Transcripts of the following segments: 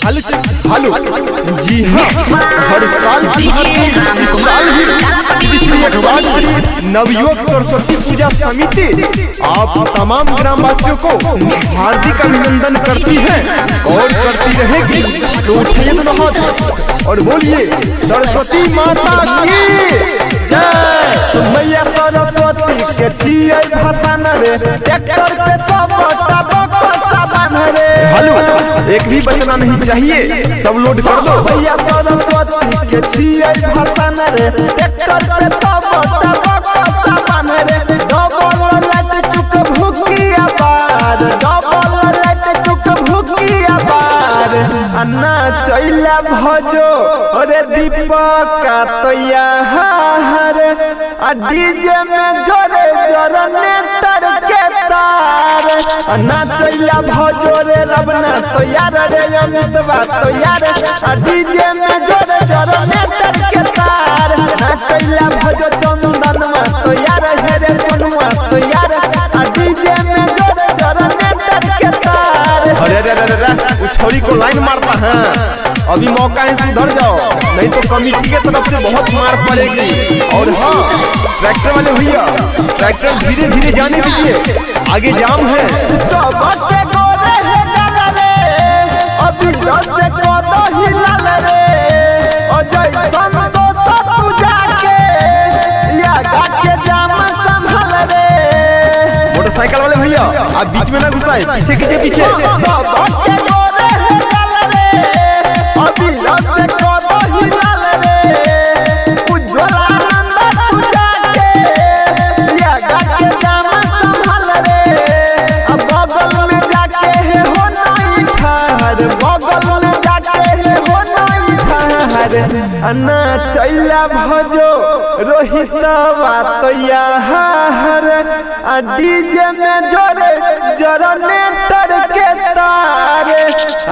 Hello जी हाँ, हर साल की भांति इस साल भी श्री 108 नवयुवक सरस्वती पूजा समिति आप तमाम ग्रामवासियों को हार्दिक अभिनंदन करती है और करती रहेगी। तो उठाइए दोनों हाथ और बोलिए सरस्वती माता की जय। मैया सरस्वती के छियै भसान रे, ट्रैक्टर पे सब सामान रे। हेलो, एक भी बचना नहीं चाहिए, सब लोड कर दो। मैया सरस्वती के छियै भसान रे, ट्रैक्टर पे सब सामान रे। डबल लाइट चुक भूकिया पार, डबल लाइट चुक भूकिया पार। अन्ना चैला भजो रे दीपक तैया हरे, आ डीजे में जोरे जनरेटर के तार। अन्ना चैला भजो रे रबना तैयार रे अमितवा तैयार, आ डीजे में जोरे जनरेटर के तार। ना चैला भजो चंदनवा तैयार है रे सोनुआ तैयार, आ डीजे में जोरे जनरेटर के तार। अरे रे रे रे, उस छोरी को लाइन मारता है, अभी मौका है, सुधर जाओ नहीं तो कमिटी के तरफ से बहुत मार पड़ेगी। और हाँ, ट्रैक्टर वाले भैया ट्रैक्टर धीरे धीरे जाने दीजिए, आगे जाम है। अभी से कोदो हिलाल रे, अजय संतोष पूजा के या गा के जाम संभाल रे। मोटरसाइकिल वाले भैया आप बीच में ना घुसाए, पीछे कीजिए पीछे। अभी से कोदो हिलाल रे, उज्ज्वल आनंद पूजा के या गा के जाम संभाल रे। अब बगल में जाके है हो नहीं ठार, बगल में जाके है हो नहीं ठार। अन्ना चैला भजो रोहित तैया हर, आ डीजे में जोरे जनरेटर के तार।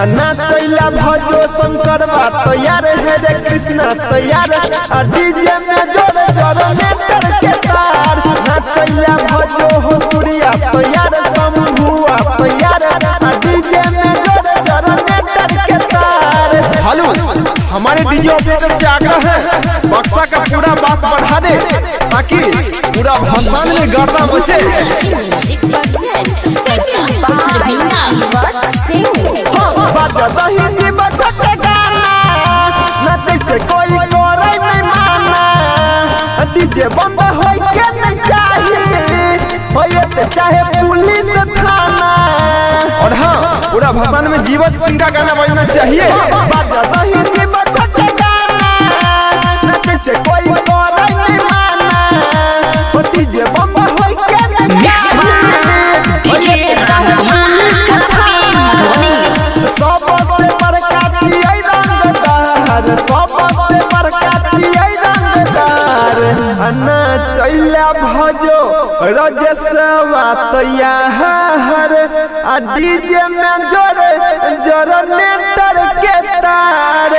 अन्ना चैला भजो शंकर तैयार है रे कृष्णा तैयार, आ डीजे में जोरे जनरेटर के तार। ना चैला भजो हो सूर्या तैयार, शंभुआ तैयार, आ डीजे में जोरे जनरेटर के तार। हेलो, हमारे डीजे ऑपरेटर से आग्रह है बक्सा का पूरा बास बढ़ा दे ताकि पूरा भसान में गर्दा मचे। कोई करे नहीं माना, डीजे बंद होई के नहीं चाहिए, होए चाहे पुलिस थाना। और हाँ, पूरा भसान में जीवत सिंह का गाना बजना चाहिए। कोई करे नहीं माना, डीजे बंद होई के नहीं चाहिए, सबसे बड़का छियै रंगदार, सबसे बड़का छियै रंगदार। अन्ना चैला भजो रजसवा तैया हर, आ डीजे में जोरे जनरेटर के तार।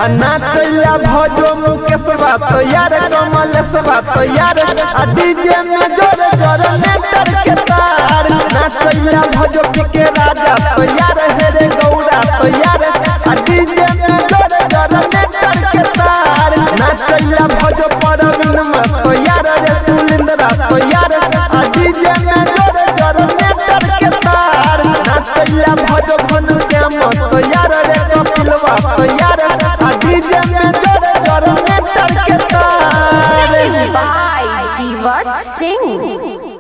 अन्ना चैला भजो मुकेशवा तैयार, कमलेशवा तैयार, आ डीजे में जोरे जनरेटर के तार। ना चैला भजो के राजा तैयार है रे गौरा तैयार, आ डीजे में जोरे जनरेटर के तार। ना चैला भजो परवीनमा तैयार रे सुलिंद्रा तैयार, आ डीजे में जोरे जनरेटर के तार। ना चैला भजो घनश्याम तैयार रे कपिलवा तैयार, आ डीजे में जोरे जनरेटर के तार। By Jivat Singh।